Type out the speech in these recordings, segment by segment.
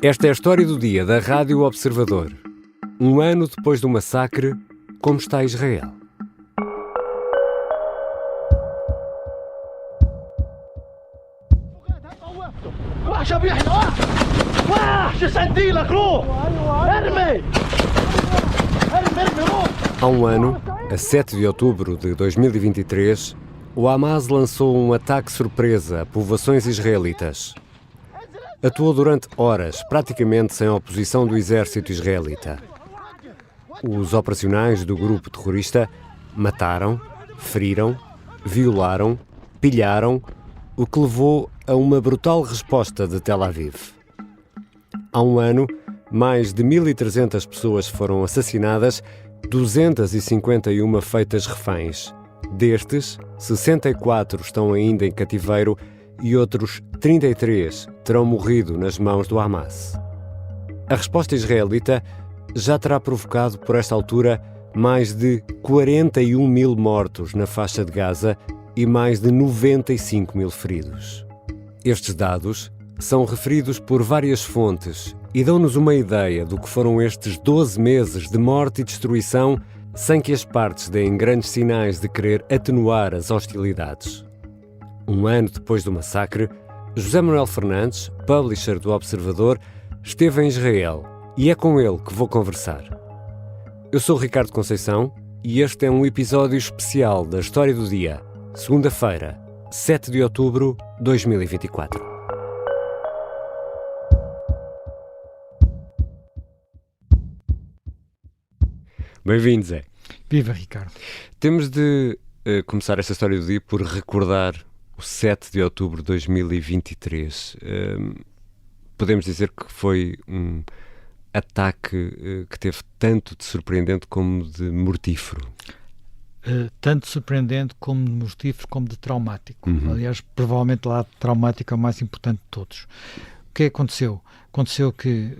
Esta é a história do dia da Rádio Observador. Um ano depois do massacre, como está Israel? Há um ano, a 7 de outubro de 2023, o Hamas lançou um ataque surpresa a povoações israelitas. Atuou durante horas, praticamente sem oposição do exército israelita. Os operacionais do grupo terrorista mataram, feriram, violaram, pilharam, o que levou a uma brutal resposta de Tel Aviv. Há um ano, mais de 1.300 pessoas foram assassinadas, 251 feitas reféns. Destes, 64 estão ainda em cativeiro e outros 33 terão morrido nas mãos do Hamas. A resposta israelita já terá provocado, por esta altura, mais de 41 mil mortos na faixa de Gaza e mais de 95 mil feridos. Estes dados são referidos por várias fontes e dão-nos uma ideia do que foram estes 12 meses de morte e destruição, sem que as partes deem grandes sinais de querer atenuar as hostilidades. Um ano depois do massacre, José Manuel Fernandes, publisher do Observador, esteve em Israel e é com ele que vou conversar. Eu sou Ricardo Conceição e este é um episódio especial da História do Dia, segunda-feira, 7 de outubro de 2024. Bem-vindo, Zé. Viva, Ricardo. Temos de começar esta História do Dia por recordar o 7 de outubro de 2023. Podemos dizer que foi um ataque que teve tanto de surpreendente como de mortífero. Tanto surpreendente como de mortífero como de traumático. Aliás, provavelmente lá traumático é o mais importante de todos. O que aconteceu? Aconteceu que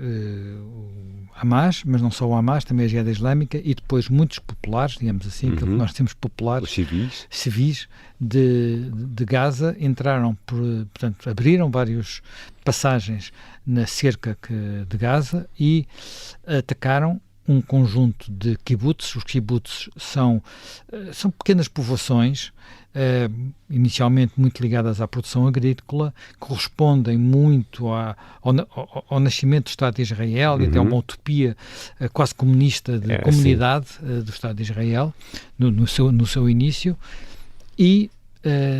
o Hamas, mas não só o Hamas, também a Jihad Islâmica e depois muitos populares, digamos assim, que nós temos populares, os civis de Gaza, entraram, portanto, abriram várias passagens na cerca de Gaza e atacaram um conjunto de kibbutz. Os kibbutz são pequenas povoações, inicialmente muito ligadas à produção agrícola, correspondem muito ao nascimento do Estado de Israel e até a uma utopia quase comunista de comunidade do Estado de Israel, no seu início, e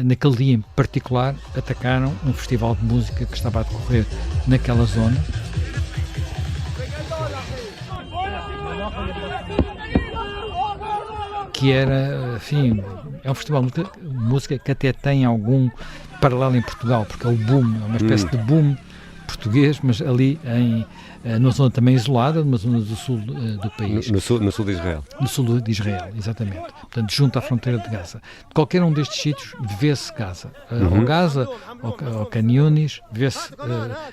naquele dia em particular atacaram um festival de música que estava a decorrer naquela zona. Que era, enfim, é um festival de música que até tem algum paralelo em Portugal, porque é o boom, é uma espécie de boom português, mas ali numa zona também isolada, numa zona do sul do país. No sul de Israel. No sul de Israel, exatamente. Portanto, junto à fronteira de Gaza. De qualquer um destes sítios, vê-se Gaza. Ou Gaza, ou Khan Yunis, vê-se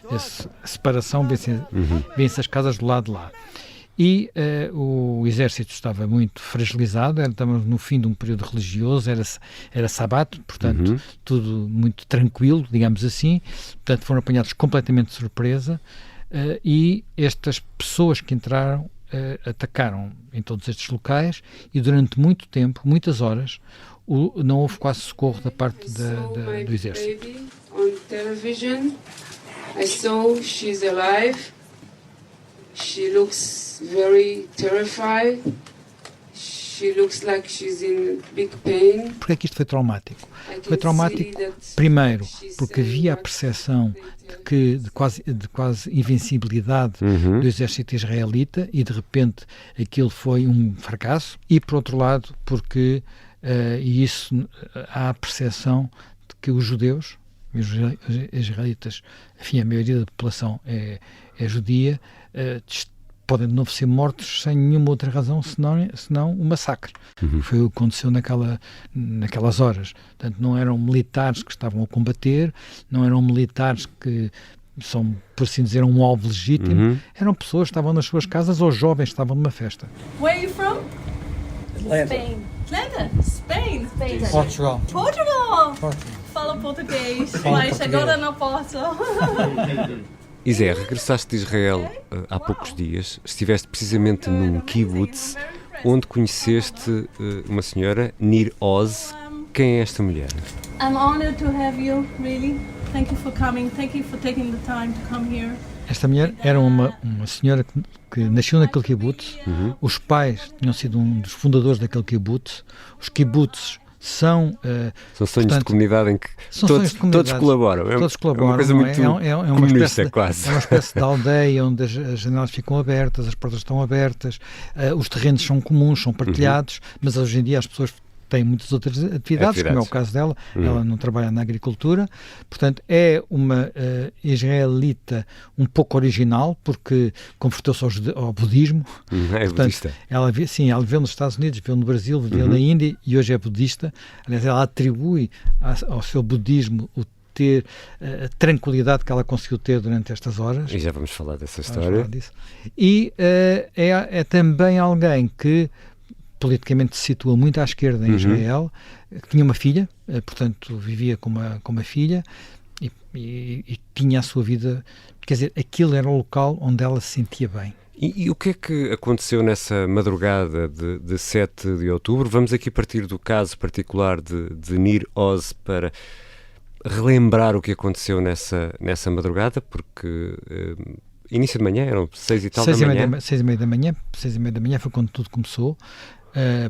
a separação, vê-se as casas do lado de lá. E o exército estava muito fragilizado, estávamos no fim de um período religioso, era sabato, portanto, tudo muito tranquilo, digamos assim. Portanto, foram apanhados completamente de surpresa e estas pessoas que entraram atacaram em todos estes locais e durante muito tempo, muitas horas, não houve quase socorro da parte do exército. On television, I saw she's alive. She looks very terrified. She looks like she's in big pain. Porquê é que isto foi traumático? Foi traumático, primeiro, porque havia a percepção de quase invencibilidade do exército israelita e, de repente, aquilo foi um fracasso. E, por outro lado, porque há a percepção de que os judeus, os israelitas, enfim, a maioria da população é judia, podem de novo ser mortos sem nenhuma outra razão senão o massacre. Foi o que aconteceu naquelas horas. Portanto, não eram militares que estavam a combater, não eram militares que são, por assim dizer, um alvo legítimo, eram pessoas que estavam nas suas casas ou jovens que estavam numa festa. Where are you from? Atlanta. Spain. Atlanta? Spain. Portugal. Portugal! Fala português, mas agora não posso. Zé, regressaste de Israel há poucos dias, estiveste precisamente num kibbutz onde conheceste uma senhora, Nir Oz. Quem é esta mulher? I'm honored to have you, really. Thank you for coming. Thank you for taking the time to come here. Esta mulher era uma senhora que nasceu naquele kibbutz. Os pais tinham sido um dos fundadores daquele kibbutz. Os kibbutzes são sonhos de comunidade em que todos colaboram. Todos colaboram. É uma coisa muito comunista, quase. É uma espécie de aldeia onde as janelas ficam abertas, as portas estão abertas, os terrenos são comuns, são partilhados, mas hoje em dia as pessoas têm muitas outras atividades, como é o caso dela. Ela não trabalha na agricultura, portanto é uma israelita um pouco original, porque converteu-se ao budismo. É portanto, budista. Ela viveu nos Estados Unidos, viveu no Brasil, viveu na Índia e hoje é budista. Aliás, ela atribui ao seu budismo o ter a tranquilidade que ela conseguiu ter durante estas horas. E já vamos falar dessa história. E é também alguém que politicamente se situa muito à esquerda em Israel, que tinha uma filha, portanto vivia com uma filha e tinha a sua vida, quer dizer, aquilo era o local onde ela se sentia bem. E o que é que aconteceu nessa madrugada de 7 de outubro? Vamos aqui partir do caso particular de Nir Oz para relembrar o que aconteceu nessa madrugada, porque início de manhã, eram 6 e tal da manhã. 6 e meia da manhã foi quando tudo começou.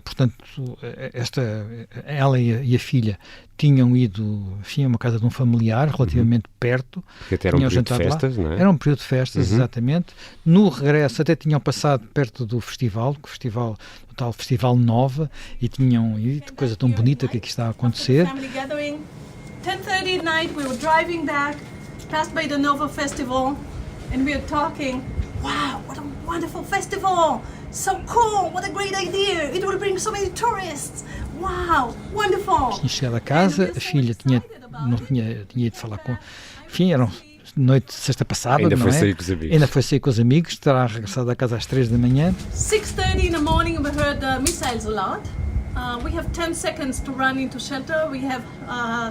Portanto, ela e a filha tinham ido, enfim, a uma casa de um familiar relativamente perto. Porque até era um período de festas, não é? Era um período de festas, exatamente. No regresso até tinham passado perto do festival, o tal Festival Nova, e tinham ido, coisa tão bonita que aqui está a acontecer. 10:30 at night, we were driving back, passed by the Nova Festival, and we were talking, wow, what a wonderful festival! So cool! What a great idea! It will bring so many tourists! Wow! Wonderful! Tinha chegado a casa, a filha tinha ido falar com... Enfim, era noite de sexta passada, Ainda foi não é? sair com os amigos. Ainda foi sair com os amigos, terá regressado à casa às 3 da manhã. 6:30 in the morning, we heard missiles a lot. We have 10 seconds to run into shelter. We have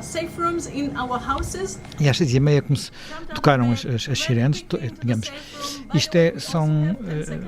safe rooms in our houses. E às 6h30 tocaram as sirenes, digamos. Isto são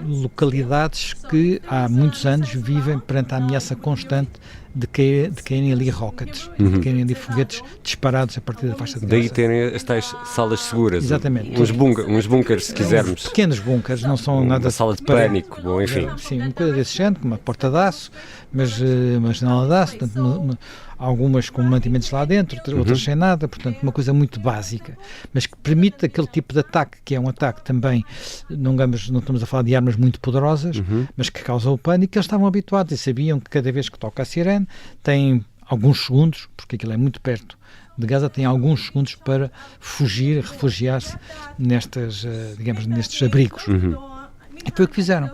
localidades que há muitos anos vivem perante a ameaça constante de caírem ali rockets, de caírem ali foguetes disparados a partir da faixa de Gaza. Daí terem as tais salas seguras. Exatamente. Uns bunkers, se quisermos. Pequenos bunkers, não são nada... Uma sala de pânico, bom, enfim. Sim, uma coisa desse género, com uma porta de aço, mas uma janela de aço, portanto, algumas com mantimentos lá dentro, outras sem nada, portanto, uma coisa muito básica, mas que permite aquele tipo de ataque, que é um ataque também, não estamos a falar de armas muito poderosas, mas que causam o pânico, que eles estavam habituados e sabiam que cada vez que toca a sirene, tem alguns segundos, porque aquilo é muito perto de Gaza, tem alguns segundos para fugir, refugiar-se nestes abrigos. E foi o que fizeram.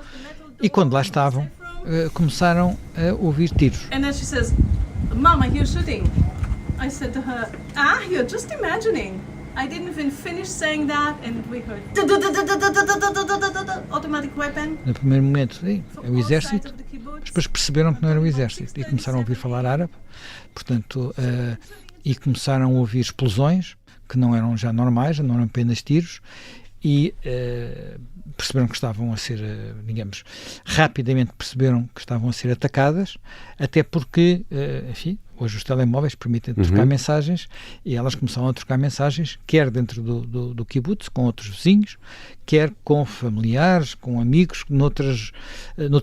E quando lá estavam, começaram a ouvir tiros. And then she says, "Mama, you're shooting." I said to her, you're just imagining. I didn't even finish saying that, and we heard automatic weapon. No primeiro momento, é o exército, mas depois perceberam que não era o exército e começaram a ouvir falar árabe, portanto, e começaram a ouvir explosões que não eram já normais, não eram apenas tiros, e perceberam que estavam a ser, rapidamente perceberam que estavam a ser atacadas, até porque, enfim, hoje os telemóveis permitem trocar mensagens, e elas começaram a trocar mensagens, quer dentro do kibbutz, com outros vizinhos, quer com familiares, com amigos, noutros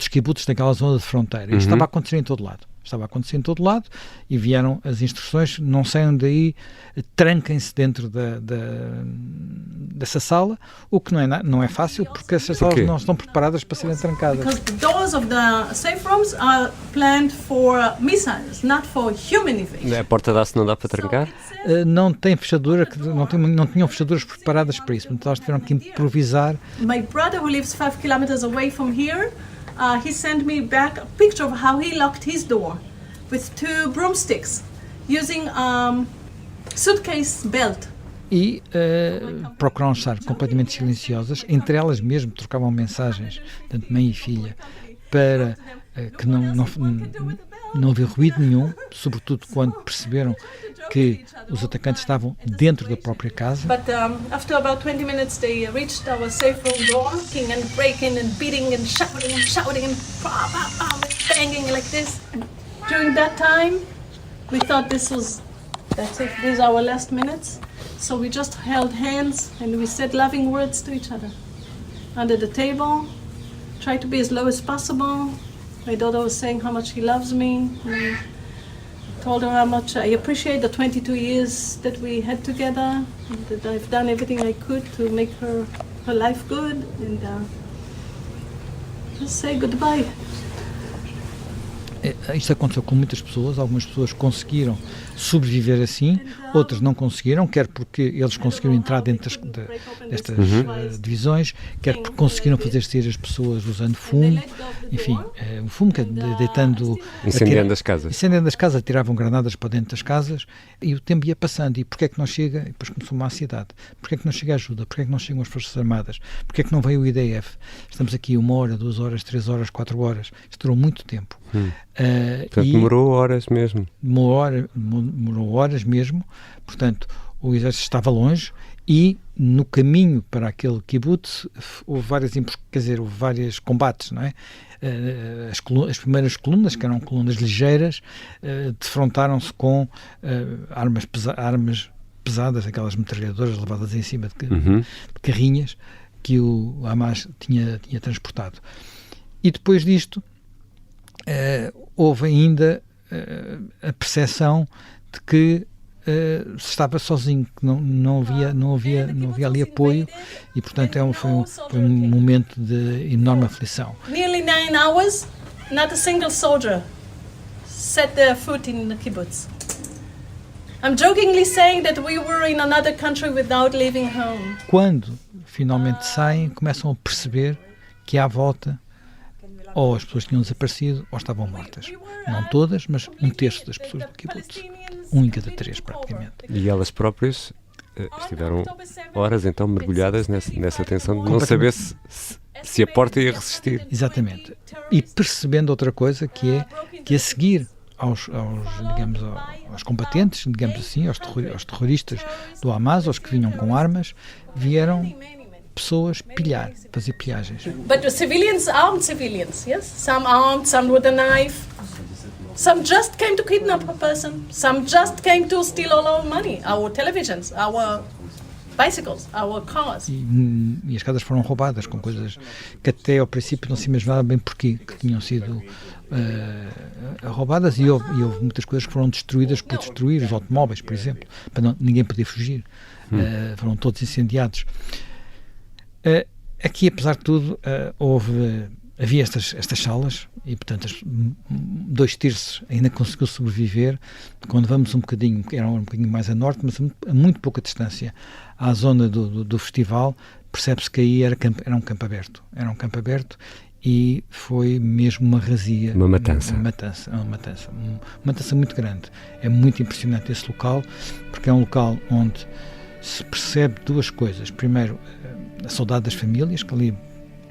kibbutzes daquela zona de fronteira. Isto estava a acontecer em todo lado. Estava a acontecer em todo lado e vieram as instruções, não saiam daí, tranquem-se dentro dessa sala, o que não é fácil, porque essas salas não estão preparadas para serem trancadas. Because the doors of the safe rooms are planned for missiles, not for human evasion. A porta de aço não dá para trancar? Não tem fechadura, não tinham fechaduras preparadas para isso, então elas tiveram que improvisar. My brother, who lives 5 kilometers away from here, he sent me back a picture of how he locked his door with 2 broomsticks using suitcase belt. E procuraram estar completamente silenciosas, entre elas mesmo trocavam mensagens, tanto mãe e filha, para que não havia ruído nenhum, sobretudo quando perceberam que os atacantes estavam dentro da própria casa. But after about 20 minutes, they reached our safe room door, kicking and breaking and beating and shouting and banging like this. And during that time, we thought that's it, these are our last minutes. So we just held hands and we said loving words to each other. Under the table, tried to be as low as possible. My daughter was saying how much she loves me. And I told her how much I appreciate the 22 years that we had together, and that I've done everything I could to make her life good, and just say goodbye. Isto aconteceu com muitas pessoas, algumas pessoas conseguiram sobreviver assim, outras não conseguiram, quer porque eles conseguiram entrar dentro destas divisões, quer porque conseguiram fazer sair as pessoas usando fumo, enfim, o fumo que deitando... Incendiando as casas. Incendiando as casas, tiravam granadas para dentro das casas, e o tempo ia passando, e porquê é que não chega? E depois começou uma ansiedade. Porquê é que não chega ajuda? Porquê é que não chegam as Forças Armadas? Porquê é que não veio o IDF? Estamos aqui 1 hora, 2 horas, 3 horas, 4 horas, isto durou muito tempo. Portanto, demorou horas mesmo. Demorou horas mesmo, portanto, o exército estava longe e no caminho para aquele kibbutz houve vários combates, não é? As primeiras colunas, que eram colunas ligeiras, defrontaram-se com armas pesadas, aquelas metralhadoras levadas em cima de carrinhas que o Hamas tinha transportado. E depois disto houve ainda a percepção de que se estava sozinho, que não havia ali apoio, e portanto foi um momento de enorme aflição. Nearly 9 hours, not a single soldier set their foot in the kibbutz. I'm jokingly saying that we were in another country without leaving home. Quando finalmente saem, começam a perceber que à volta ou as pessoas tinham desaparecido ou estavam mortas. Não todas, mas 1/3 das pessoas do kibbutz. 1 em cada 3, praticamente. E elas próprias estiveram horas então mergulhadas nessa tensão de não saber se a porta ia resistir. Exatamente. E percebendo outra coisa, que a seguir aos combatentes, digamos assim, aos terroristas do Hamas, aos que vinham com armas, vieram pessoas fazer pilhagens. But the civilians armed civilians, yes? Some armed, some with a knife. Some just came to kidnap a person. Some just came to steal all our money, our televisions, our bicycles, our cars. E as casas foram roubadas com coisas que até ao princípio não se imaginava bem porquê que tinham sido roubadas, e houve muitas coisas que foram destruídas por destruir, os automóveis, por exemplo, para ninguém poder fugir. Foram todos incendiados. Aqui, apesar de tudo, havia estas salas e, portanto, 2/3 ainda conseguiu sobreviver. Quando vamos era um bocadinho mais a norte, mas a muito pouca distância à zona do festival, percebe-se que aí era um campo aberto. Era um campo aberto e foi mesmo uma razia. Uma matança. Uma matança muito grande. É muito impressionante esse local, porque é um local onde se percebe duas coisas. Primeiro, a saudade das famílias, que ali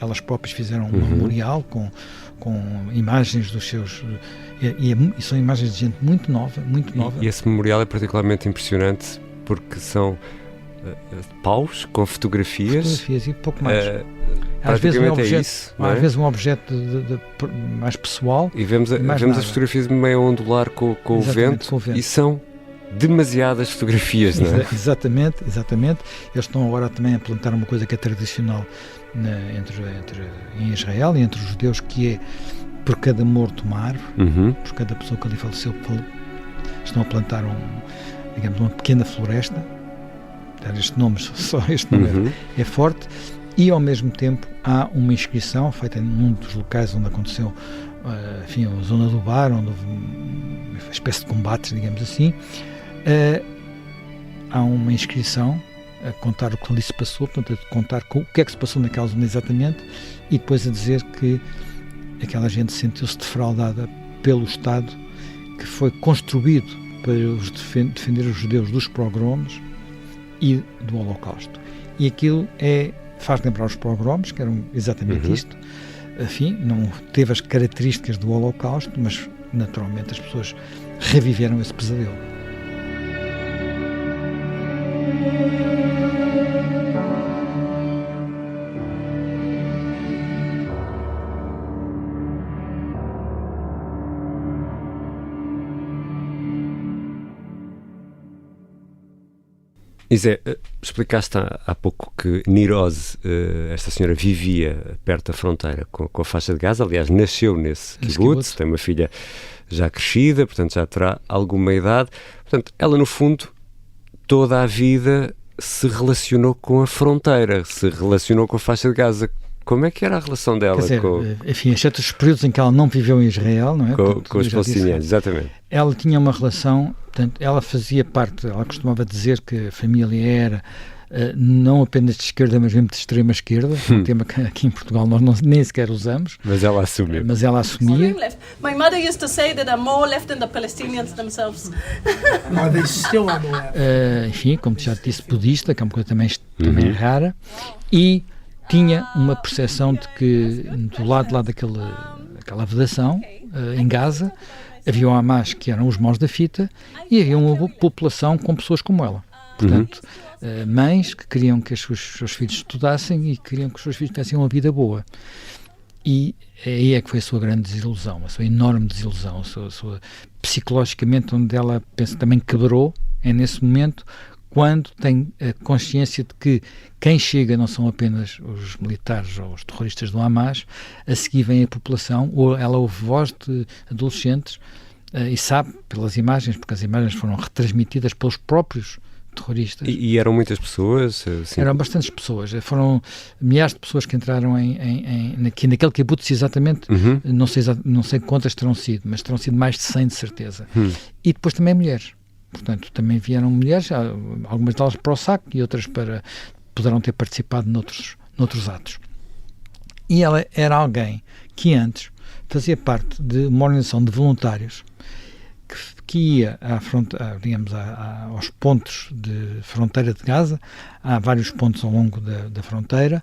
elas próprias fizeram um memorial com imagens dos seus... E são imagens de gente muito nova. E esse memorial é particularmente impressionante porque são paus com fotografias e pouco mais. Às vezes um objeto mais pessoal. E vemos as fotografias meio a ondular com o vento, e são demasiadas fotografias, não é? Exatamente. Eles estão agora também a plantar uma coisa que é tradicional em Israel e entre os judeus, que é por cada morto uma árvore, por cada pessoa que ali faleceu, estão a plantar uma pequena floresta. Só este nome é forte, e ao mesmo tempo há uma inscrição feita num dos locais onde aconteceu a zona do bar, onde houve uma espécie de combates, digamos assim. Há uma inscrição a contar o que ali se passou, portanto, a contar o que é que se passou naquela zona exatamente, e depois a dizer que aquela gente sentiu-se defraudada pelo Estado, que foi construído para defender os judeus dos pogroms e do Holocausto. E aquilo faz lembrar os pogroms, que eram exatamente isto. Enfim, não teve as características do Holocausto, mas naturalmente as pessoas reviveram esse pesadelo. Isé, explicaste há pouco que Nirose, esta senhora, vivia perto da fronteira com a faixa de Gaza. Aliás, nasceu nesse kibbutz, tem uma filha já crescida, portanto já terá alguma idade. Portanto, ela no fundo, toda a vida se relacionou com a fronteira, se relacionou com a faixa de Gaza. Como é que era a relação dela enfim, exceto os períodos em que ela não viveu em Israel, não é? Com os palestinianos, exatamente. Ela tinha uma relação, portanto, ela fazia parte, ela costumava dizer que a família era não apenas de esquerda, mas mesmo de extrema esquerda, um tema que aqui em Portugal nós nem sequer usamos. Mas ela assumia. My mother used to say that I'm more left than the Palestinians themselves. Are they still on the left? Enfim, como já disse, budista, que é uma coisa também rara, e tinha uma percepção de que do lado lá daquela vedação, em Gaza, havia o Hamas, que eram os maus da fita, e havia uma população com pessoas como ela. Portanto, mães que queriam que os seus filhos estudassem e queriam que os seus filhos tivessem uma vida boa. E aí é que foi a sua grande desilusão, a sua enorme desilusão, a sua psicologicamente, onde ela, penso, também quebrou, é nesse momento, quando tem a consciência de que quem chega não são apenas os militares ou os terroristas do Hamas, a seguir vem a população, ou ela ouve voz de adolescentes e sabe pelas imagens, porque as imagens foram retransmitidas pelos próprios terroristas. E eram muitas pessoas? Sim. Eram bastantes pessoas, foram milhares de pessoas que entraram naquele kibbutz exatamente, não sei quantas terão sido, mas terão sido mais de 100 de certeza. E depois também mulheres. Portanto, também vieram mulheres, algumas delas para o saco e outras poderão ter participado noutros atos. E ela era alguém que antes fazia parte de uma organização de voluntários que ia aos pontos de fronteira de Gaza. Há vários pontos ao longo da fronteira,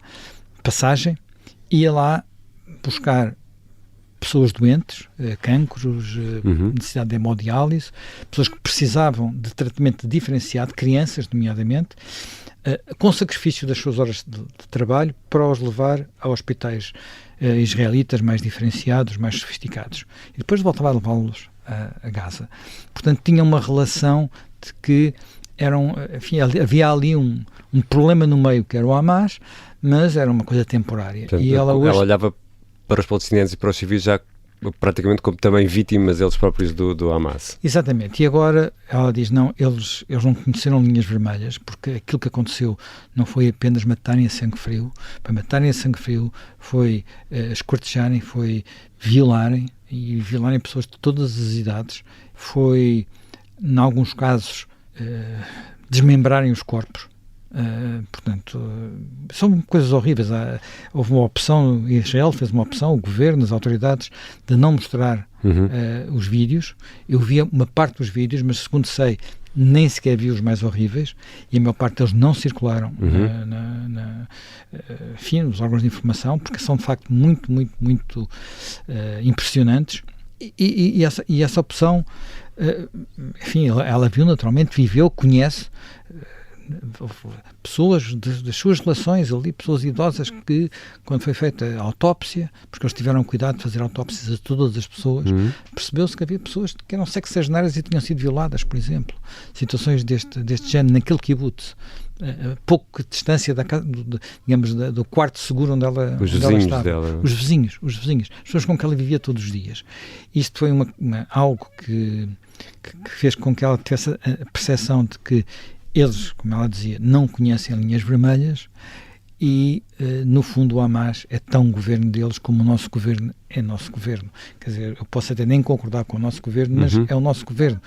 passagem, ia lá buscar pessoas doentes, cancros, necessidade de hemodiálise, pessoas que precisavam de tratamento diferenciado, crianças, nomeadamente, com sacrifício das suas horas de trabalho para os levar a hospitais israelitas mais diferenciados, mais sofisticados. E depois voltava a levá-los a Gaza. Portanto, tinha uma relação de que havia ali um problema no meio, que era o Hamas, mas era uma coisa temporária. Portanto, e ela olhava para os palestinianos e para os civis já praticamente como também vítimas eles próprios do Hamas. Exatamente. E agora ela diz, não, eles não conheceram linhas vermelhas, porque aquilo que aconteceu não foi apenas matarem a sangue frio. Para matarem a sangue frio foi esquartejarem, foi violarem pessoas de todas as idades, foi, em alguns casos, desmembrarem os corpos. Portanto, são coisas horríveis. Houve uma opção, Israel fez uma opção, o governo, as autoridades, de não mostrar os vídeos. Eu vi uma parte dos vídeos, mas segundo sei, nem sequer vi os mais horríveis, e a maior parte deles não circularam nos órgãos de informação, porque são de facto muito, muito, muito impressionantes. E essa opção, enfim, ela viu naturalmente, viveu, conhece pessoas das suas relações ali, pessoas idosas que, quando foi feita a autópsia, porque eles tiveram cuidado de fazer autópsias a todas as pessoas, percebeu-se que havia pessoas que eram sexagenárias e tinham sido violadas, por exemplo. Situações deste género naquele kibbutz, a pouco de distância do quarto seguro onde ela estava. Dela. Os vizinhos, as pessoas com que ela vivia todos os dias. Isto foi algo que fez com que ela tivesse a percepção de que eles, como ela dizia, não conhecem linhas vermelhas e, no fundo, o Hamas é tão governo deles como o nosso governo é nosso governo. Quer dizer, eu posso até nem concordar com o nosso governo, mas é o nosso governo.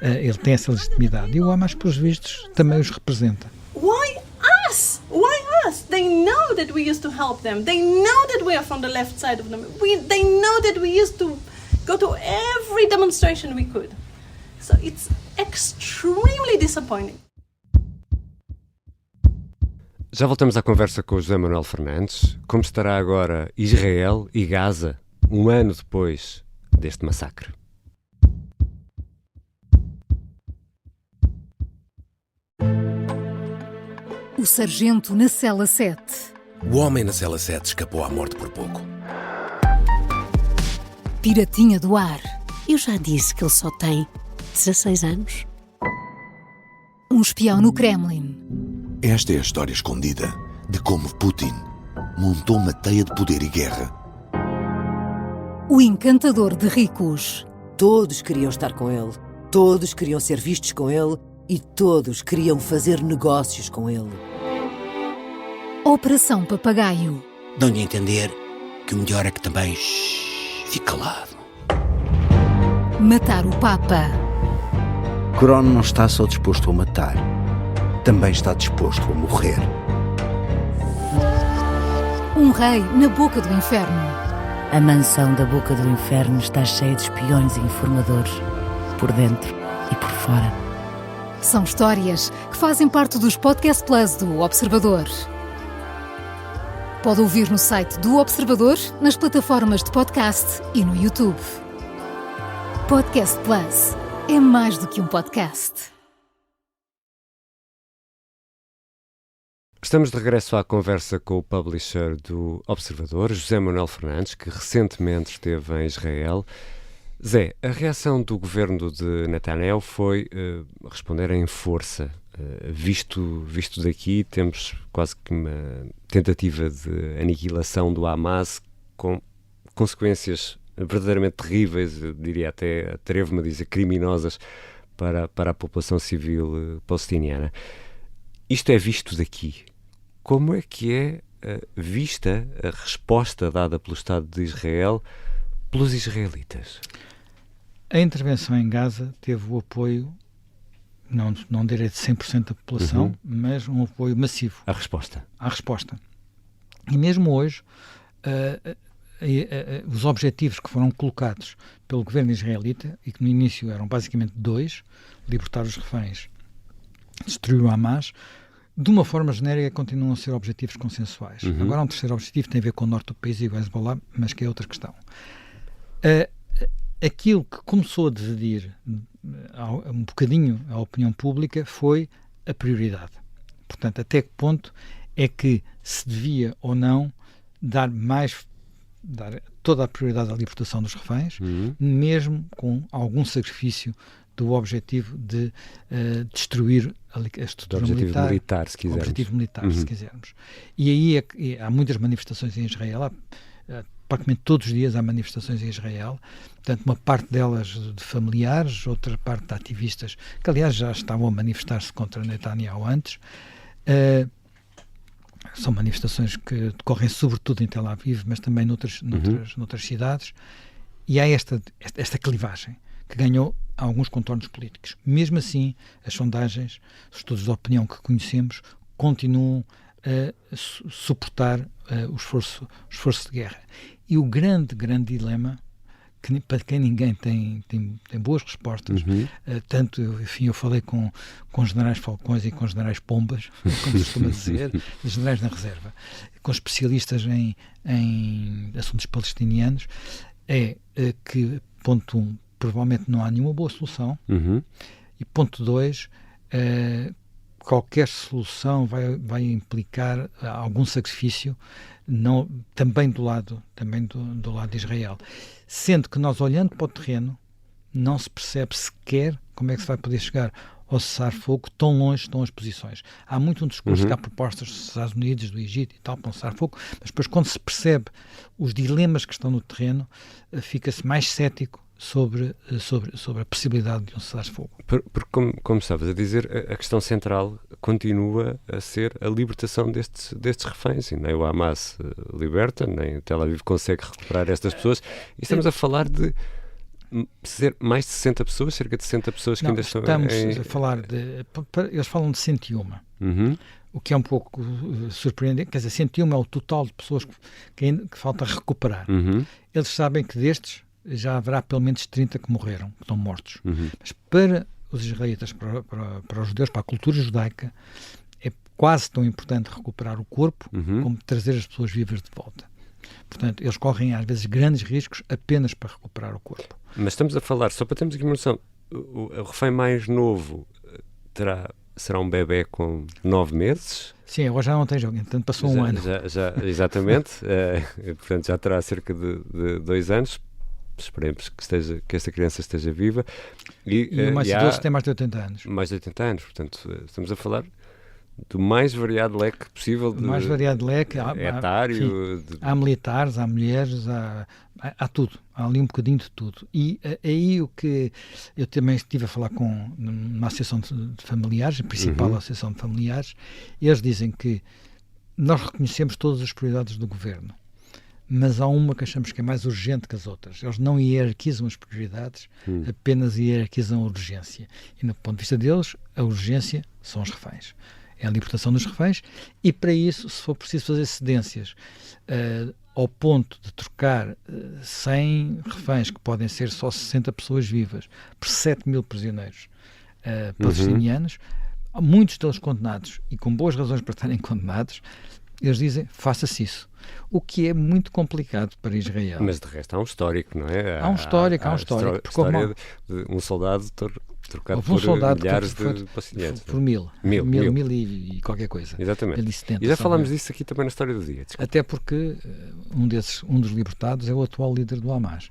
Ele tem essa legitimidade. E o Hamas, pelos vistos, também os representa. Why us? Why us? They know that we used to help them. They know that we are from the left side of them. They know that we used to go to every demonstration we could. So it's extremely disappointing. Já voltamos à conversa com o José Manuel Fernandes. Como estará agora Israel e Gaza, um ano depois deste massacre? O sargento na cela 7. O homem na cela 7 escapou à morte por pouco. Piratinha do ar. Eu já disse que ele só tem 16 anos. Um espião no Kremlin. Esta é a história escondida de como Putin montou uma teia de poder e guerra. O encantador de ricos. Todos queriam estar com ele, todos queriam ser vistos com ele e todos queriam fazer negócios com ele. Operação Papagaio. Dão-lhe a entender que o melhor é que também fique calado. Matar o Papa. Crono não está só disposto a matar, também está disposto a morrer. Um rei na boca do inferno. A mansão da boca do inferno está cheia de espiões e informadores, por dentro e por fora. São histórias que fazem parte dos Podcast Plus do Observador. Pode ouvir no site do Observador, nas plataformas de podcast e no YouTube. Podcast Plus é mais do que um podcast. Estamos de regresso à conversa com o publisher do Observador, José Manuel Fernandes, que recentemente esteve em Israel. Zé, a reação do governo de Netanyahu foi responder em força. Visto daqui, temos quase que uma tentativa de aniquilação do Hamas com consequências verdadeiramente terríveis, eu diria até, atrevo-me a dizer, criminosas para a população civil palestiniana. Isto é visto daqui. Como é que é vista a resposta dada pelo Estado de Israel pelos israelitas? A intervenção em Gaza teve o apoio, não direi de 100% da população, mas um apoio massivo. À resposta. E mesmo hoje, os objetivos que foram colocados pelo governo israelita, e que no início eram basicamente 2, libertar os reféns, destruir o Hamas, de uma forma genérica continuam a ser objetivos consensuais. Agora um terceiro objetivo tem a ver com o norte do país e o Hezbollah, mas que é outra questão. Aquilo que começou a dividir um bocadinho a opinião pública foi a prioridade. Portanto, até que ponto é que se devia ou não dar toda a prioridade à libertação dos reféns, mesmo com algum sacrifício do objetivo de destruir a estrutura militar, se quisermos. Objetivo militar, se quisermos. E aí há muitas manifestações em Israel, praticamente todos os dias há manifestações em Israel, portanto uma parte delas de familiares, outra parte de ativistas, que aliás já estavam a manifestar-se contra Netanyahu antes. São manifestações que decorrem sobretudo em Tel Aviv, mas também noutras cidades, e há esta clivagem que ganhou alguns contornos políticos. Mesmo assim, as sondagens, os estudos de opinião que conhecemos, continuam a suportar o esforço de guerra. E o grande dilema, para quem ninguém tem boas respostas, eu falei com generais Falcões e com generais Pombas, como se costuma dizer, generais na reserva, com especialistas em assuntos palestinianos, que, ponto 1, provavelmente não há nenhuma boa solução, e ponto 2, qualquer solução vai implicar algum sacrifício, também do lado de Israel. Sendo que nós, olhando para o terreno, não se percebe sequer como é que se vai poder chegar ao cessar-fogo, tão longe estão as posições. Há muito um discurso que há propostas dos Estados Unidos, do Egito e tal, para um cessar-fogo, mas depois quando se percebe os dilemas que estão no terreno, fica-se mais cético sobre a possibilidade de um cessar-fogo. Porque, como estavas a dizer, a questão central continua a ser a libertação destes reféns, e nem o Hamas liberta, nem Tel Aviv consegue recuperar estas pessoas, e estamos a falar de mais de 60 pessoas, cerca de 60 pessoas que ainda estão... Estamos a falar eles falam de 101, o que é um pouco surpreendente, quer dizer, 101 é o total de pessoas que falta recuperar. Eles sabem que destes já haverá pelo menos 30 que morreram, que estão mortos. Mas para os israelitas, para os judeus, para a cultura judaica, é quase tão importante recuperar o corpo como trazer as pessoas vivas de volta. Portanto, eles correm às vezes grandes riscos apenas para recuperar o corpo. Mas estamos a falar, só para termos aqui uma noção, o refém mais novo será um bebê com 9 meses? Sim, agora já não tem jogo, portanto passou um ano. Exatamente, portanto já terá cerca de 2 anos. Esperemos que esta criança esteja viva. E o mais idoso tem mais de 80 anos. Mais de 80 anos, portanto estamos a falar do mais variado leque possível. Mais variado leque, etário. Há militares, há mulheres, há tudo. Há ali um bocadinho de tudo. E aí o que eu também estive a falar com uma associação de familiares, a principal associação de familiares, e eles dizem que nós reconhecemos todas as prioridades do governo, mas há uma que achamos que é mais urgente que as outras. Eles não hierarquizam as prioridades, apenas hierarquizam a urgência. E, do ponto de vista deles, a urgência são os reféns. É a libertação dos reféns e, para isso, se for preciso fazer cedências ao ponto de trocar 100 reféns, que podem ser só 60 pessoas vivas, por 7 mil prisioneiros palestinianos, muitos deles condenados, e com boas razões para estarem condenados, eles dizem, faça-se isso. O que é muito complicado para Israel. Mas de resto há um histórico, não é? Há um histórico. História de um soldado trocado por milhares de palestinianos. Por mil e qualquer coisa. Exatamente. 1070, e já falámos disso aqui também na História do Dia. Desculpa. Até porque um dos libertados é o atual líder do Hamas.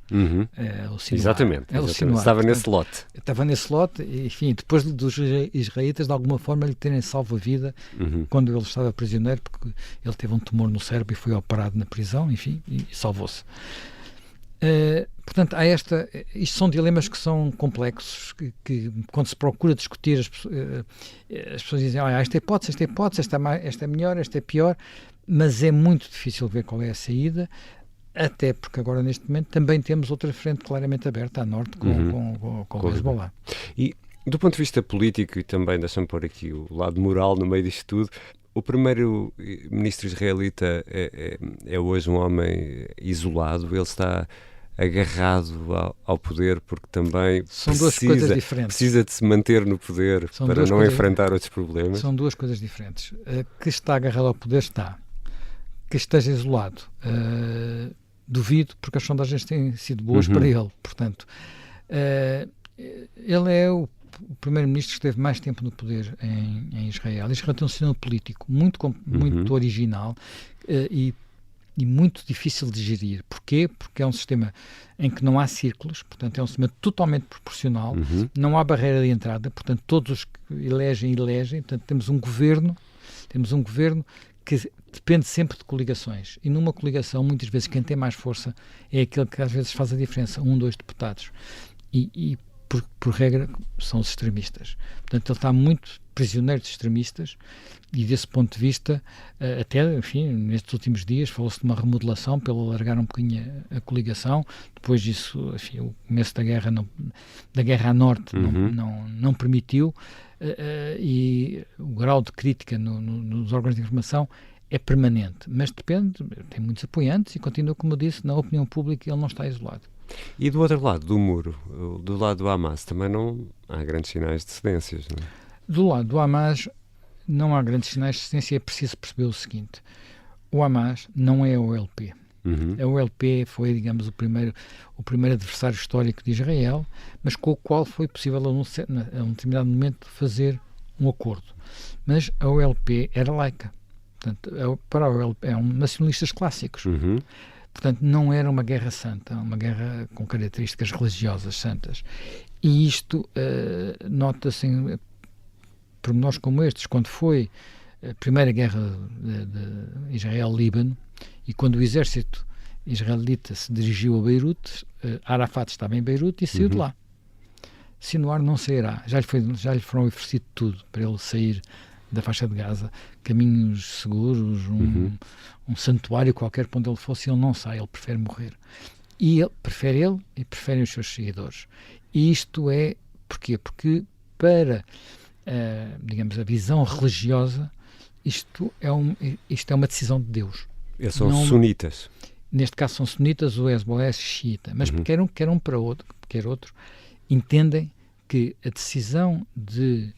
O Sinwar. Exatamente. O Sinwar. Estava nesse lote. Estava nesse lote, e, enfim, depois dos israelitas de alguma forma lhe terem salvo a vida quando ele estava prisioneiro, porque ele teve um tumor no cérebro e foi operado na prisão, enfim, e salvou-se. Portanto, isto são dilemas que são complexos, que quando se procura discutir, as pessoas dizem, esta hipótese, esta é melhor, esta é pior, mas é muito difícil ver qual é a saída, até porque agora, neste momento, também temos outra frente claramente aberta a norte com o Hezbollah. E, do ponto de vista político, e também deixa-me pôr aqui o lado moral no meio disto tudo, o primeiro-ministro israelita é hoje um homem isolado, ele está agarrado ao poder porque também são duas coisas diferentes. Precisa de se manter no poder para não enfrentar outros problemas. São duas coisas diferentes. Que está agarrado ao poder está. Que esteja isolado, duvido, porque as sondagens têm sido boas para ele. Portanto, ele é o primeiro-ministro que esteve mais tempo no poder em Israel. Israel tem um sistema político muito original e muito difícil de gerir. Porquê? Porque é um sistema em que não há círculos, portanto é um sistema totalmente proporcional, não há barreira de entrada, portanto todos os que elegem, portanto temos um governo que depende sempre de coligações, e numa coligação muitas vezes quem tem mais força é aquele que às vezes faz a diferença, 2 deputados, e por regra são os extremistas. Portanto ele está muito prisioneiro de extremistas, e desse ponto de vista, até, enfim, nestes últimos dias falou-se de uma remodelação para ele alargar um bocadinho a coligação. Depois disso, enfim, o começo da guerra a norte não permitiu, e o grau de crítica nos órgãos de informação é permanente, mas depende, tem muitos apoiantes e continua, como eu disse, na opinião pública ele não está isolado. E do outro lado do muro, do lado do Hamas, também não há grandes sinais de cedências, não é? Do lado do Hamas não há grandes sinais de cedência. É preciso perceber o seguinte: o Hamas não é a OLP. A OLP foi, digamos, o primeiro adversário histórico de Israel, mas com o qual foi possível a um determinado momento fazer um acordo. Mas a OLP era laica. Portanto, para a OLP eram nacionalistas clássicos. Portanto, não era uma guerra santa, uma guerra com características religiosas santas. E isto nota-se em pormenores como estes, quando foi a primeira guerra de Israel-Líbano, e quando o exército israelita se dirigiu a Beirute, Arafat estava em Beirute e saiu de lá. Sinwar não sairá. Já lhe foram oferecido tudo para ele sair da faixa de Gaza, caminhos seguros, um santuário qualquer para onde ele fosse, ele não sai, ele prefere morrer. E preferem os seus seguidores. E isto é porquê? Porque para digamos, a visão religiosa, isto é uma decisão de Deus. Eles são sunitas. Neste caso são sunitas, o Hezbollah é xiita. Mas quer um para outro, quer outro, entendem que a decisão de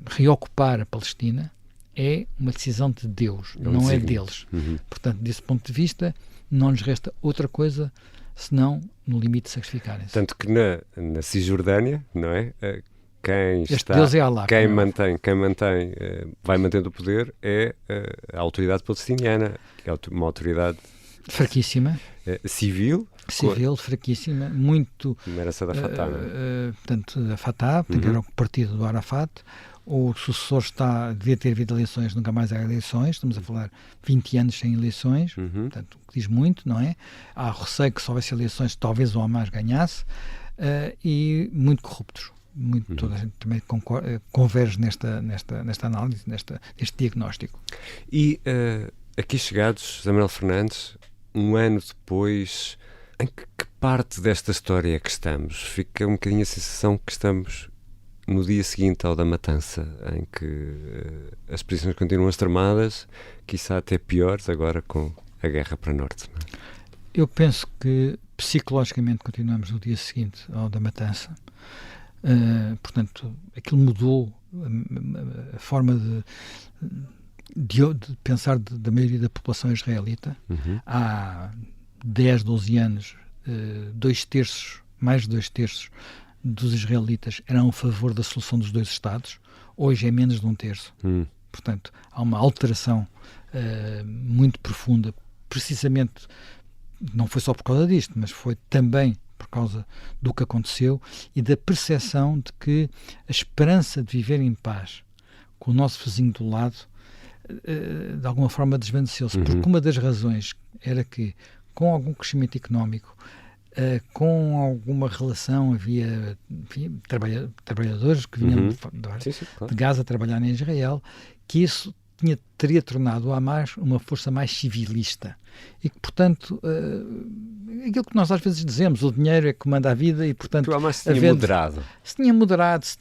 reocupar a Palestina é uma decisão de Deus, não é deles. Portanto, desse ponto de vista, não nos resta outra coisa senão, no limite, sacrificarem-se. Tanto que na Cisjordânia, não é? Deus é Allah, quem mantém, vai mantendo o poder é a autoridade palestiniana, que é uma autoridade fraquíssima, civil, fraquíssima, muito... Era-se da Fatah, portanto, da Fatah, que era o partido do Arafat. O sucessor devia ter havido eleições, nunca mais há eleições, estamos a falar 20 anos sem eleições, portanto, o que diz muito, não é? Há receio que se houvesse eleições, talvez o Hamas ganhasse, e muito corruptos. Toda a gente também converge nesta análise, neste diagnóstico. E aqui chegados, José Manuel Fernandes, um ano depois, em que parte desta história é que estamos? Fica um bocadinho a sensação que estamos no dia seguinte ao da matança, em que as posições continuam extremadas, quiçá até piores agora com a guerra para norte. Não é? Eu penso que psicologicamente continuamos no dia seguinte ao da matança. Portanto, aquilo mudou a forma de pensar da maioria da população israelita. Há 10, 12 anos, mais de 2/3 dos israelitas eram a favor da solução dos 2 Estados. Hoje é menos de 1/3. Portanto, há uma alteração muito profunda, precisamente, não foi só por causa disto, mas foi também por causa do que aconteceu e da percepção de que a esperança de viver em paz com o nosso vizinho do lado de alguma forma desvaneceu-se, porque uma das razões era que, com algum crescimento económico, com alguma relação, havia trabalhadores que vinham de Gaza a trabalhar em Israel, que isso teria tornado o Hamas uma força mais civilista e que, portanto, aquilo que nós às vezes dizemos, o dinheiro é que comanda a vida e, portanto, o Hamas se tinha moderado.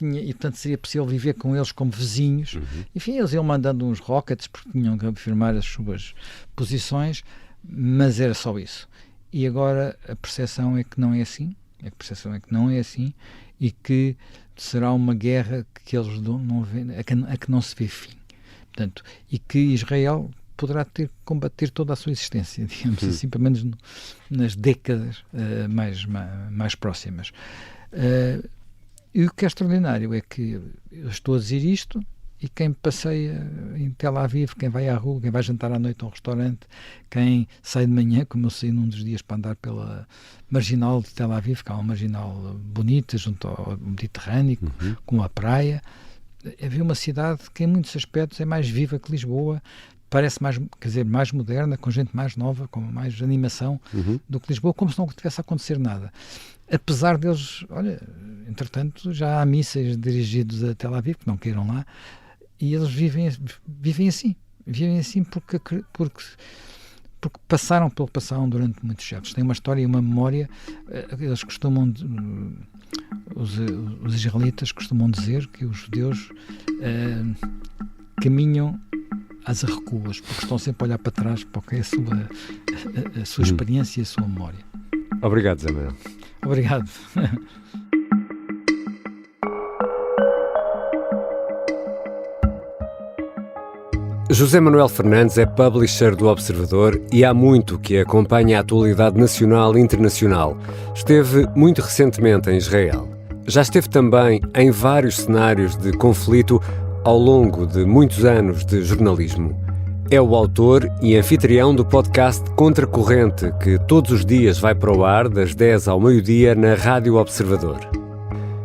E, portanto, seria possível viver com eles como vizinhos. Enfim, eles iam mandando uns rockets porque tinham que afirmar as suas posições, mas era só isso. E agora a percepção é que não é assim, e que será uma guerra que eles não veem, a que não se vê fim. Portanto, e que Israel poderá ter que combater toda a sua existência, digamos assim, pelo menos nas décadas mais próximas. E o que é extraordinário é que eu estou a dizer isto e quem passeia em Tel Aviv, quem vai à rua, quem vai jantar à noite a um restaurante, quem sai de manhã, como eu saí num dos dias para andar pela marginal de Tel Aviv, que é uma marginal bonita, junto ao Mediterrâneo, com a praia, havia uma cidade que em muitos aspectos é mais viva que Lisboa, parece mais, mais moderna, com gente mais nova, com mais animação do que Lisboa, como se não tivesse a acontecer nada. Apesar deles, entretanto, já há mísseis dirigidos a Tel Aviv, que não queiram lá, e eles vivem assim porque passaram pelo passado durante muitos séculos. Têm uma história e uma memória. Eles costumam, os israelitas costumam dizer que os judeus caminham às arrecuas, porque estão sempre a olhar para trás para o que é a sua experiência e a sua memória. Obrigado, José Manuel. Obrigado. José Manuel Fernandes é publisher do Observador e há muito que acompanha a atualidade nacional e internacional. Esteve muito recentemente em Israel. Já esteve também em vários cenários de conflito ao longo de muitos anos de jornalismo. É o autor e anfitrião do podcast Contracorrente, que todos os dias vai para o ar das 10 ao meio-dia na Rádio Observador.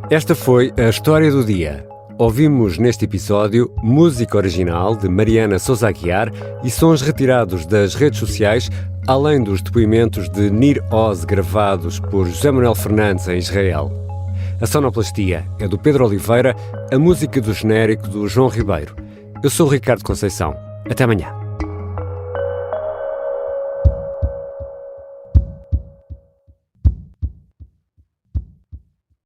Esta foi a história do dia. Ouvimos neste episódio música original de Mariana Sousa Aguiar e sons retirados das redes sociais, além dos depoimentos de Nir Oz gravados por José Manuel Fernandes em Israel. A sonoplastia é do Pedro Oliveira, a música do genérico do João Ribeiro. Eu sou o Ricardo Conceição. Até amanhã.